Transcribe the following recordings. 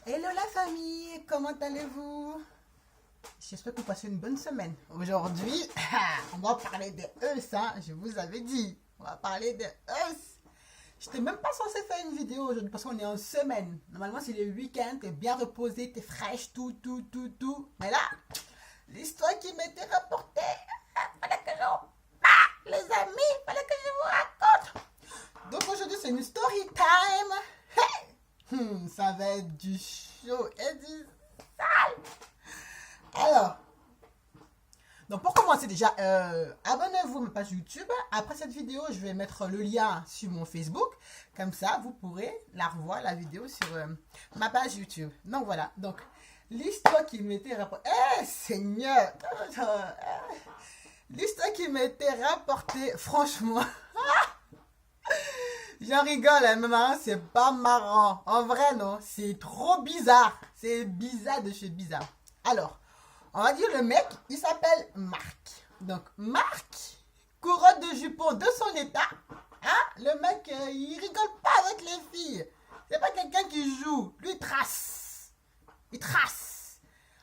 Hello la famille, comment allez-vous? J'espère que vous passez une bonne semaine. Aujourd'hui, on va parler des us, hein? Je vous avais dit. On va parler des us. Je n'étais même pas censé faire une vidéo aujourd'hui parce qu'on est en semaine. Normalement, c'est le week-end, t'es bien reposé, t'es fraîche, tout. Mais là, l'histoire qui m'était rapportée, fallait que j'en parle, les amis, fallait que je vous raconte. Donc aujourd'hui, c'est une story time. Hey! Ça va être du chaud et du sale. Alors, donc pour commencer déjà, abonnez-vous à ma page YouTube. Après cette vidéo, je vais mettre le lien sur mon Facebook. Comme ça, vous pourrez la revoir, la vidéo sur ma page YouTube. Donc voilà, donc l'histoire qui m'était rapportée... Eh Seigneur! L'histoire qui m'était rapportée, franchement... J'en rigole, hein, mais marrant, c'est pas marrant. En vrai, non, c'est trop bizarre. C'est bizarre de chez bizarre. Alors, on va dire le mec, il s'appelle Marc. Donc, Marc, couronne de jupon de son état. Hein? Le mec, il rigole pas avec les filles. C'est pas quelqu'un qui joue. Lui, il trace. Il trace.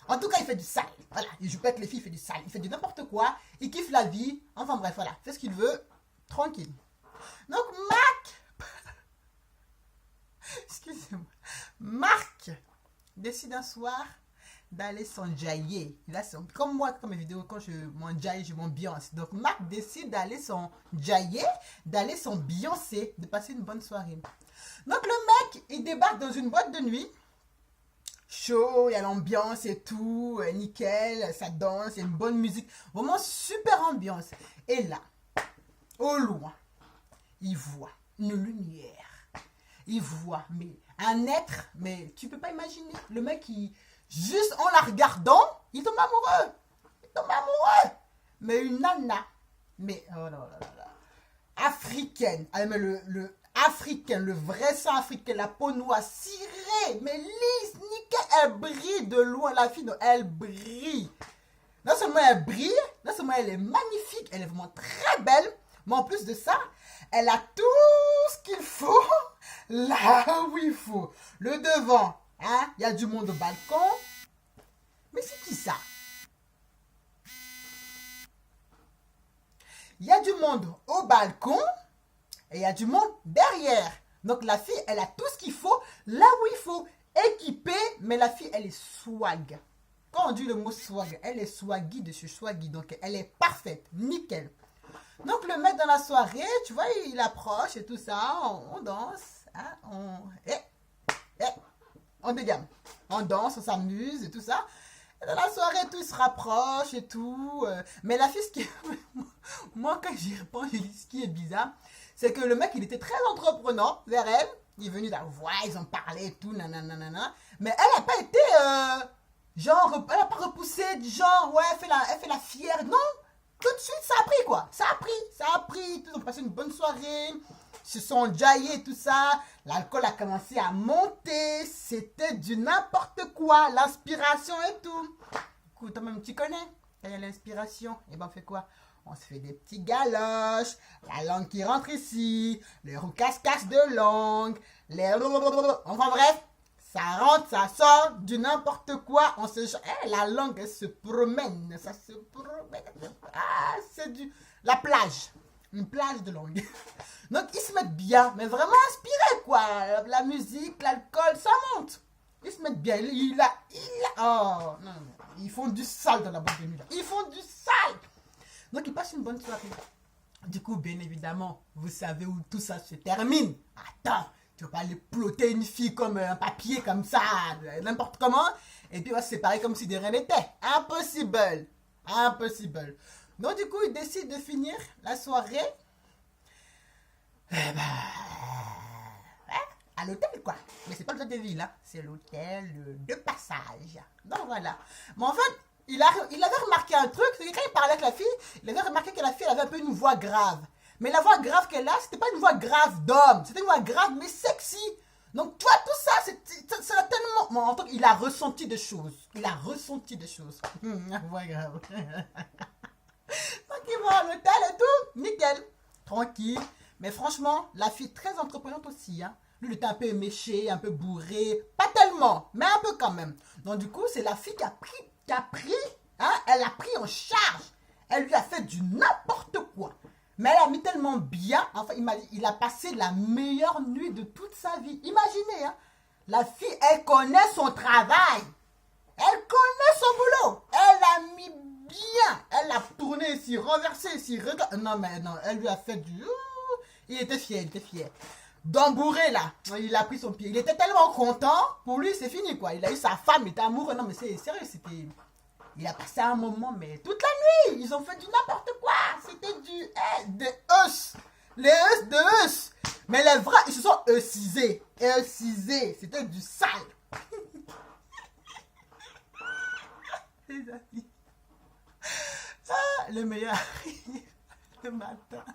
En tout cas, il fait du sale. Voilà, il joue pas avec les filles, il fait du sale. Il fait du n'importe quoi. Il kiffe la vie. Enfin bref, voilà. Il fait ce qu'il veut. Tranquille. Donc, Marc... Excusez-moi. Marc décide un soir d'aller s'enjailler. Là, comme moi, comme mes vidéos, quand je m'enjaille, je m'ambiance. Donc, Marc décide d'aller s'enjailler, d'aller s'ambiancer, de passer une bonne soirée. Donc, le mec, il débarque dans une boîte de nuit. Chaud, il y a l'ambiance et tout, nickel, ça danse, il y a une bonne musique. Vraiment, super ambiance. Et là, au loin, il voit une lumière. Il voit, mais un être, mais tu peux pas imaginer. Le mec, juste en la regardant, il tombe amoureux. Il tombe amoureux. Mais une nana, mais oh là là là là, africaine, elle met le africain, le vrai sang africain, la peau noire cirée, mais lisse, nickel, elle brille de loin, la fille, elle brille. Non seulement elle brille, non seulement elle est magnifique, elle est vraiment très belle, mais en plus de ça, elle a tout ce qu'il faut là où il faut. Le devant, hein, il y a du monde au balcon. Mais c'est qui ça? Il y a du monde au balcon et il y a du monde derrière. Donc la fille, elle a tout ce qu'il faut là où il faut. Équipée, mais la fille, elle est swag. Quand on dit le mot swag, elle est swaggy de chez swaggy. Donc elle est parfaite, nickel. Donc le mec dans la soirée, tu vois, il approche et tout ça, on danse, hein, on dégaine, on danse, on s'amuse et tout ça. Et dans la soirée, tout, il se rapproche et tout. Mais la fille, moi quand j'y réponds, je dis ce qui est bizarre, c'est que le mec, il était très entreprenant vers elle. Il est venu la voir, ils ont parlé et tout, nanana. Mais elle n'a pas été, genre, elle n'a pas repoussé du genre, ouais, elle fait la fière, non. Tout de suite, ça a pris quoi. Ça a pris. Ils ont passé une bonne soirée. Ils se sont jaillés, tout ça. L'alcool a commencé à monter. C'était du n'importe quoi. L'inspiration et tout. Écoute, toi-même, tu connais. Quand il y a l'inspiration, et ben on fait quoi? On se fait des petits galoches. La langue qui rentre ici. Les roucasse-casse de langue. Enfin bref. Ça rentre, ça sort, du n'importe quoi. On se... la langue, elle se promène. Ça se promène. Ah, c'est la plage. Une plage de langue. Donc, ils se mettent bien, mais vraiment inspirés, quoi. La musique, l'alcool, ça monte. Ils se mettent bien. Oh, non. Ils font du sale dans la boîte de nuit. Ils font du sale. Donc, ils passent une bonne soirée. Du coup, bien évidemment, vous savez où tout ça se termine. Attends. Tu vas pas aller ploter une fille comme un papier, comme ça, n'importe comment, et puis on va se séparer comme si de rien n'était. Impossible. Impossible. Donc du coup, il décide de finir la soirée à l'hôtel, quoi. Mais c'est pas l'hôtel de ville, hein. C'est l'hôtel de passage. Donc voilà. Mais en fait, il avait remarqué un truc, c'est que quand il parlait avec la fille, il avait remarqué que la fille elle avait un peu une voix grave. Mais la voix grave qu'elle a, c'était pas une voix grave d'homme. C'était une voix grave, mais sexy. Donc, toi, tout ça, ça a tellement... Bon, en tout cas, il a ressenti des choses. Il a ressenti des choses. La voix grave. Donc, il va à l'hôtel et tout. Nickel. Tranquille. Mais franchement, la fille très entreprenante aussi. Hein. Lui, il était un peu éméché, un peu bourré. Pas tellement, mais un peu quand même. Donc, du coup, c'est la fille qui a pris, hein, elle a pris en charge. Elle lui a fait du n'importe quoi. Mais elle a mis tellement bien. Enfin, il a passé la meilleure nuit de toute sa vie. Imaginez, hein. La fille, elle connaît son travail. Elle connaît son boulot. Elle a mis bien. Elle a tourné ici, renversé ici. Regarde. Non, mais non, elle lui a fait du... Il était fier, il était fier. D'embourré là, il a pris son pied. Il était tellement content. Pour lui, c'est fini quoi. Il a eu sa femme, il était amoureux. Non, mais c'est sérieux, c'était... Il a passé un moment, mais toute la nuit, ils ont fait du n'importe quoi. C'était des us. Les us de us. Mais les vrais, ils se sont eucisés. Eucisés. C'était du sale. Les amis. Ah, le meilleur arrive le matin.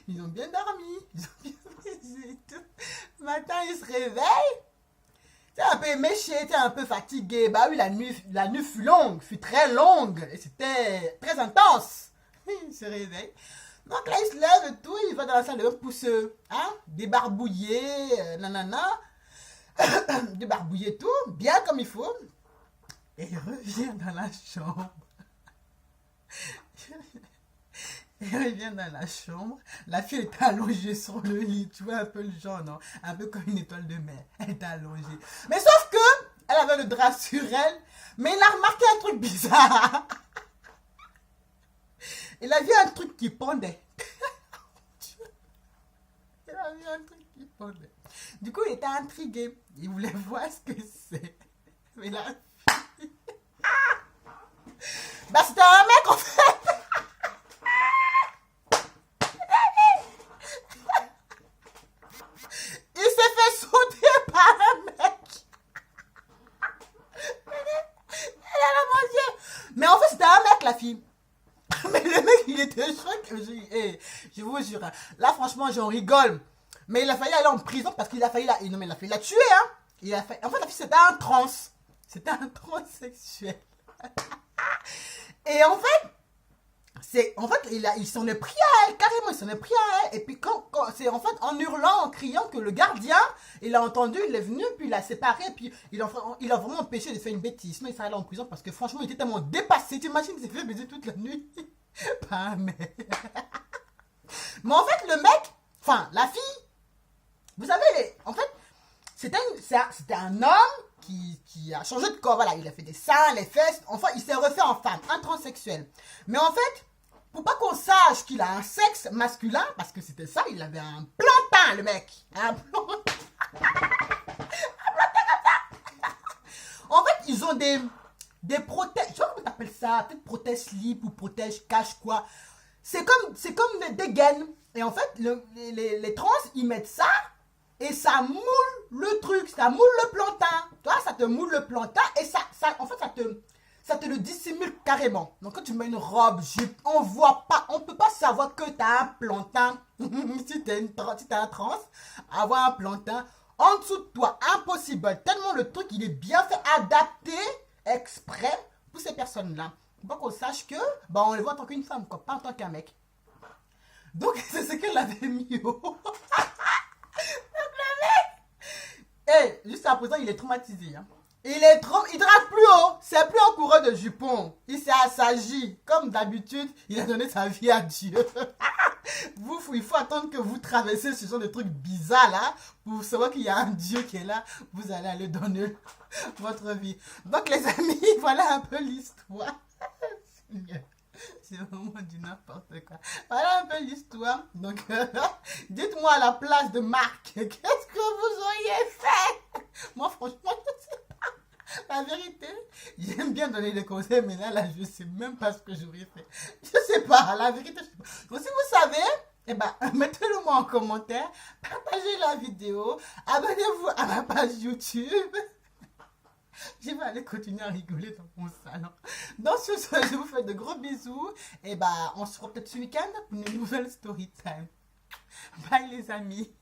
Ils ont bien dormi. Ils ont bien baisé et tout. Le matin, ils se réveillent. T'es un peu éméché, t'es un peu fatigué. Bah oui, la nuit fut longue, fut très longue. Et c'était très intense. Il se réveille. Donc là, il se lève et tout. Il va dans la salle de bain pour se débarbouiller, nanana. Débarbouiller tout, bien comme il faut. Et il revient dans la chambre. Il revient dans la chambre. La fille est allongée sur le lit. Tu vois un peu le genre, non? Un peu comme une étoile de mer. Elle est allongée. Mais sauf que, elle avait le drap sur elle. Mais il a remarqué un truc bizarre. Il a vu un truc qui pendait. Il a vu un truc qui pendait. Du coup, il était intrigué. Il voulait voir ce que c'est. Mais la fille... Bah, c'était un mec en fait. Il s'est fait sauter par un mec. Elle a mangé. Mais en fait, c'était un mec, la fille. Mais le mec, il était choqué. Je vous jure. Là, franchement, j'en rigole. Mais il a failli aller en prison parce qu'il a failli la... Non, mais il a failli la tuer, hein. En fait, la fille, c'était un trans. C'était un transsexuel. Et en fait, il s'en est pris à elle, carrément, il s'en est pris à elle. Et puis c'est en fait en hurlant, en criant que le gardien, il a entendu, il est venu, puis il a séparé, puis il a vraiment empêché de faire une bêtise. Sinon, il serait allé en prison parce que franchement, il était tellement dépassé. Tu imagines, il s'est fait baiser toute la nuit. Pas mais. Mais en fait, le mec, enfin, la fille, vous savez, en fait, c'était un homme qui a changé de corps. Voilà, il a fait des seins, les fesses. Enfin, il s'est refait en femme, un transsexuel. Mais en fait, pour pas qu'on sache qu'il a un sexe masculin, parce que c'était ça, il avait un plantain, le mec. Un plantain. En fait, ils ont des prothèses. Je sais pas comment t'appelles ça. Peut-être prothèse slip ou prothèse cache quoi. C'est comme des gaines. Et en fait, les trans, ils mettent ça. Et ça moule le truc, ça moule le plantain. Tu vois, ça te moule le plantain et en fait, ça te le dissimule carrément. Donc, quand tu mets une robe, on voit pas, on peut pas savoir que tu as un plantain. Si tu es un trans, avoir un plantain en dessous de toi, impossible. Tellement le truc, il est bien fait, adapté, exprès pour ces personnes-là. Pour pas qu'on sache que, bah, on les voit en tant qu'une femme, quoi, pas en tant qu'un mec. Donc, c'est ce qu'elle avait mis haut. Et juste à présent, il est traumatisé. Hein. Il drague plus haut. C'est plus un coureur de jupons. Il s'est assagi. Comme d'habitude, il a donné sa vie à Dieu. Il faut attendre que vous traversez ce genre de trucs bizarres là. Pour savoir qu'il y a un Dieu qui est là. Vous allez aller donner votre vie. Donc les amis, voilà un peu l'histoire. C'est vraiment du n'importe quoi. Voilà un peu l'histoire. Donc, dites-moi à la place de Marc, qu'est-ce que vous auriez fait? Moi, franchement, je ne sais pas. La vérité, j'aime bien donner des conseils, mais là, je ne sais même pas ce que j'aurais fait. Je ne sais pas, la vérité, je sais pas. Donc, si vous savez, eh ben, mettez-le moi en commentaire, partagez la vidéo, abonnez-vous à ma page YouTube. Je vais aller continuer à rigoler dans mon salon. Donc sur ce, je vous fais de gros bisous. Et bah, on se retrouve peut-être ce week-end pour une nouvelle story time. Bye les amis.